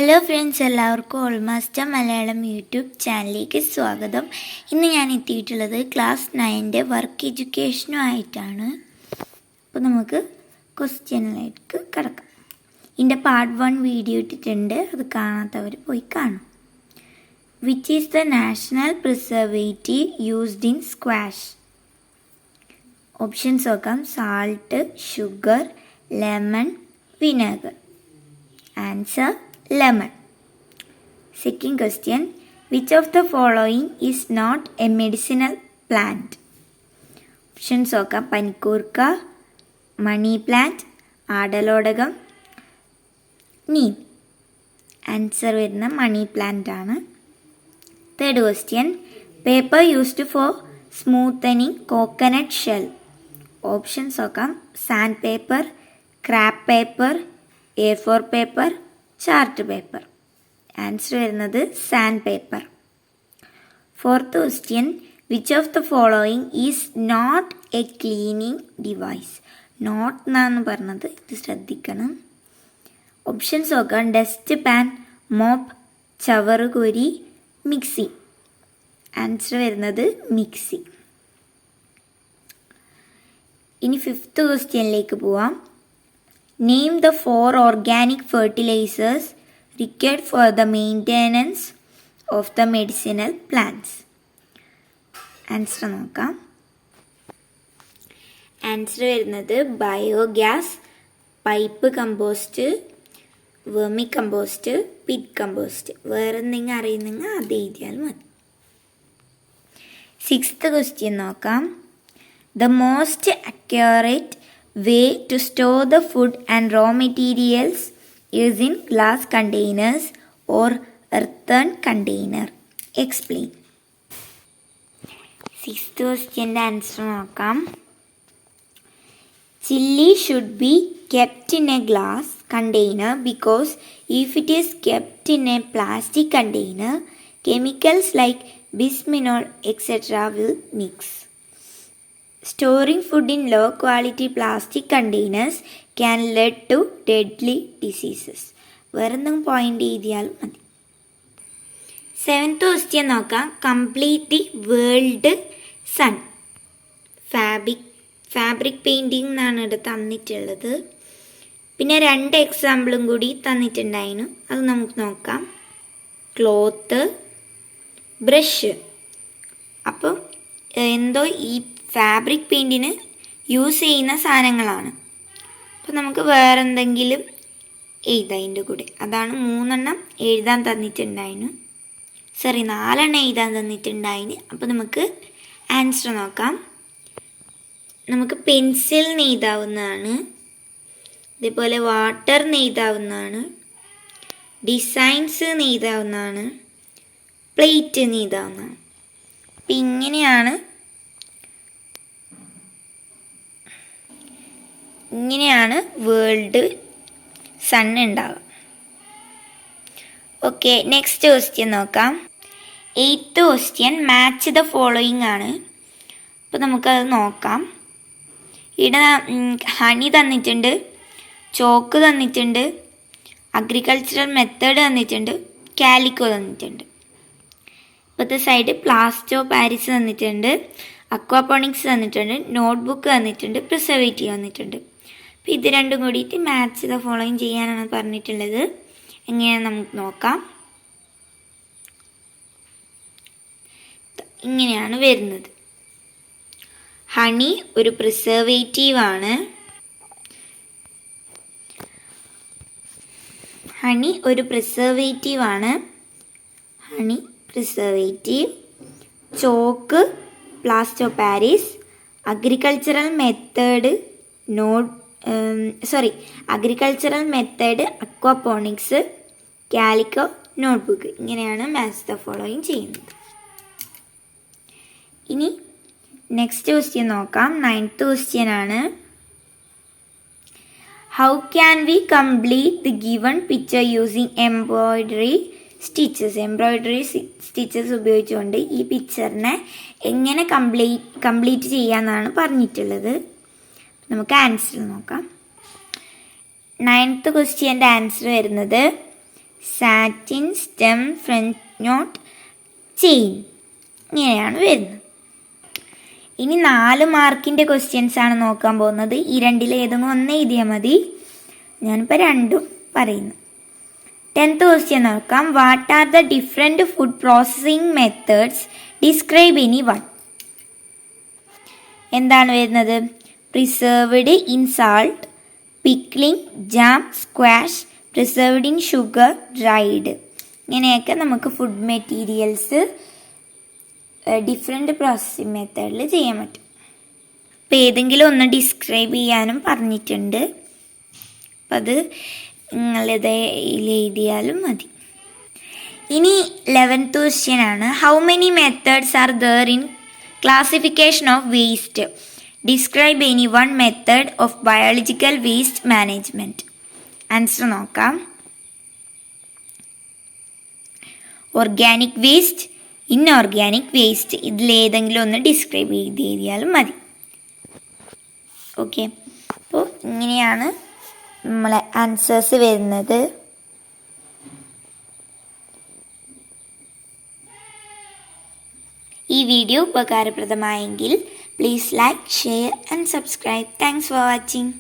Hello friends, എല്ലാവർക്കും ഓൾമാസ്റ്റർ Malayalam YouTube ചാനലിലേക്ക് സ്വാഗതം. ഇന്ന് ഞാൻ എത്തിയിട്ടുള്ളത് ക്ലാസ് 9 വർക്ക് എഡ്യൂക്കേഷനുമായിട്ടാണ്. അപ്പോൾ നമുക്ക് ക്വസ്റ്റ്യനിലേക്ക് കിടക്കാം. ഇതിൻ്റെ പാർട്ട് 1 വീഡിയോ ഇട്ടിട്ടുണ്ട്, അത് കാണാത്തവർ പോയി കാണും. Which is the national preservative used in squash? Options നോക്കാം. Salt, sugar, lemon, vinegar. Answer: lemon. Second question. Which of the following is not a medicinal plant? Options നോക്കാം. പനിക്കൂർക്ക, മണി പ്ലാന്റ്, ആടലോടകം, neem. Answer വരുന്ന മണി പ്ലാന്റ് ആണ്. Third question. Paper used for smoothening coconut shell. Options നോക്കാം. Sand paper, crepe paper, A4 paper, chart paper. Answer വരുന്നത് sand paper. Fourth question. Which of the following is not a cleaning device? Not എന്നാണ് പറഞ്ഞത്, ഇത് ശ്രദ്ധിക്കണം. Options നോക്കാം. Dust pan, mop, ചവറുകുരി, mixie. Answer വരുന്നത് mixie. ഇനി ഫിഫ്ത്ത് ക്വസ്റ്റ്യനിലേക്ക് പോവാം. Name the 4 organic fertilizers required for the maintenance of the medicinal plants. Answer നോക്കാം. ആൻസർ വരുന്നത് biogas, pipe compost, vermicompost, pit compost. വേറെ എന്തെങ്കിലും അറിയുന്നെങ്കിൽ അത് എഴുതിയാൽ മതി. സിക്സ്ത് ക്വസ്റ്റ്യൻ നോക്കാം. The most accurate way to store the food and raw materials is in glass containers or earthen container. Explain. Sixth question answer നോക്കാം. Chilli should be kept in a glass container because if it is kept in a plastic container, chemicals like bisphenol etc. will mix. Storing food in low quality plastic containers can lead to deadly diseases. വേറെന്തെങ്കിലും point എഴുതിയാലും മതി. Seventh question നോക്കാം. Complete the world sun. Fabric painting എന്നാണ് ഇവിടെ തന്നിട്ടുള്ളത്. പിന്നെ 2 എക്സാമ്പിളും കൂടി തന്നിട്ടുണ്ടായിരുന്നു, അത് നമുക്ക് നോക്കാം. Cloth, brush. അപ്പം എന്തോ ഈ ഫാബ്രിക് പെയിൻറ്റിന് യൂസ് ചെയ്യുന്ന സാധനങ്ങളാണ്. അപ്പോൾ നമുക്ക് വേറെ എന്തെങ്കിലും എഴുതാം അതിൻ്റെ കൂടെ. അതാണ് 3 എഴുതാൻ തന്നിട്ടുണ്ടായിരുന്നു. 4 എഴുതാൻ തന്നിട്ടുണ്ടായിന്. അപ്പോൾ നമുക്ക് ആൻസർ നോക്കാം. നമുക്ക് പെൻസിലിന് എഴുതാവുന്നതാണ്, അതേപോലെ വാട്ടറിന് എഴുതാവുന്നതാണ്, ഡിസൈൻസ് എഴുതാവുന്നതാണ്, പ്ലേറ്റിന് എഴുതാവുന്നതാണ്. അപ്പം ഇങ്ങനെയാണ് വേൾഡ് സൺ ഉണ്ടാവുക. ഓക്കെ, നെക്സ്റ്റ് ക്വസ്റ്റ്യൻ നോക്കാം. 8th question match the following ആണ്. അപ്പോൾ നമുക്കത് നോക്കാം. ഇവിടെ ഹണി തന്നിട്ടുണ്ട്, ചോക്ക് തന്നിട്ടുണ്ട്, അഗ്രികൾച്ചറൽ മെത്തേഡ് തന്നിട്ടുണ്ട്, കാലിക്കോ തന്നിട്ടുണ്ട്. ഇപ്പോഴത്തെ സൈഡ് പ്ലാസ്റ്റോ പാരിസ് തന്നിട്ടുണ്ട്, അക്വാപോണിക്സ് തന്നിട്ടുണ്ട്, നോട്ട്ബുക്ക് തന്നിട്ടുണ്ട്, പ്രിസർവേറ്റീവ് തന്നിട്ടുണ്ട്. അപ്പോൾ ഇത് രണ്ടും കൂടിയിട്ട് മാച്ച് ദ ഫോളോയിങ് ചെയ്യാനാണ് പറഞ്ഞിട്ടുള്ളത്. എങ്ങനെയാണെന്ന് നമുക്ക് നോക്കാം. ഇങ്ങനെയാണ് വരുന്നത്. ഹണി ഒരു പ്രിസർവേറ്റീവ് ആണ്. Honey preservative. Chalk plaster of Paris. Agricultural method aquaponics, calico, notebook. ഇങ്ങനെയാണ് മാച്ച് ദ ഫോളോയിങ് ചെയ്യുന്നത്. ഇനി നെക്സ്റ്റ് ക്വസ്റ്റ്യൻ നോക്കാം. 9th ക്വസ്റ്റ്യൻ ആണ്. How can we complete the given picture using embroidery stitches ഉപയോഗിച്ചുകൊണ്ട് ഈ പിക്ചറിനെ എങ്ങനെ കംപ്ലീറ്റ് ചെയ്യാമെന്നാണ് പറഞ്ഞിട്ടുള്ളത്. നമുക്ക് ആൻസർ നോക്കാം. 9th ക്വസ്റ്റ്യൻ്റെ ആൻസർ വരുന്നത് satin, stem, French not, chain. ഇങ്ങനെയാണ് വരുന്നത്. ഇനി 4 മാർക്കിൻ്റെ ക്വസ്റ്റ്യൻസ് ആണ് നോക്കാൻ പോകുന്നത്. ഈ രണ്ടിലേതെങ്കിലും ഒന്ന് എഴുതിയാൽ മതി. ഞാനിപ്പോൾ രണ്ടും പറയുന്നു. 10th ക്വസ്റ്റ്യൻ നോക്കാം. What are the different food processing methods? Describe any one. എന്താണ് വരുന്നത്? Preserved in salt, pickling, jam, squash, preserved in sugar, dried. ഇങ്ങനെയൊക്കെ നമുക്ക് ഫുഡ് മെറ്റീരിയൽസ് ഡിഫറെൻറ്റ് പ്രോസസ്സിംഗ് മെത്തേഡിൽ ചെയ്യാൻ പറ്റും. അപ്പോൾ ഏതെങ്കിലും ഒന്ന് ഡിസ്ക്രൈബ് ചെയ്യാനും പറഞ്ഞിട്ടുണ്ട്. അപ്പം അത് നിങ്ങളിത് എഴുതിയാലും മതി. ഇനി 11th ക്വസ്റ്റ്യൻ ആണ്. How many methods are there in classification of waste? Describe any one method of biological waste management. Answer നോക്കാം. ഓർഗാനിക് വേസ്റ്റ്, ഇൻഓർഗാനിക് വേസ്റ്റ്, ഇതിലേതെങ്കിലും ഒന്ന് ഡിസ്ക്രൈബ് ചെയ്ത് എഴുതിയാലും മതി. ഓക്കെ, അപ്പോൾ ഇങ്ങനെയാണ് നമ്മളെ ആൻസേഴ്സ് വരുന്നത്. ഈ വീഡിയോ ഉപകാരപ്രദമായെങ്കിൽ please like, share and subscribe. Thanks for watching.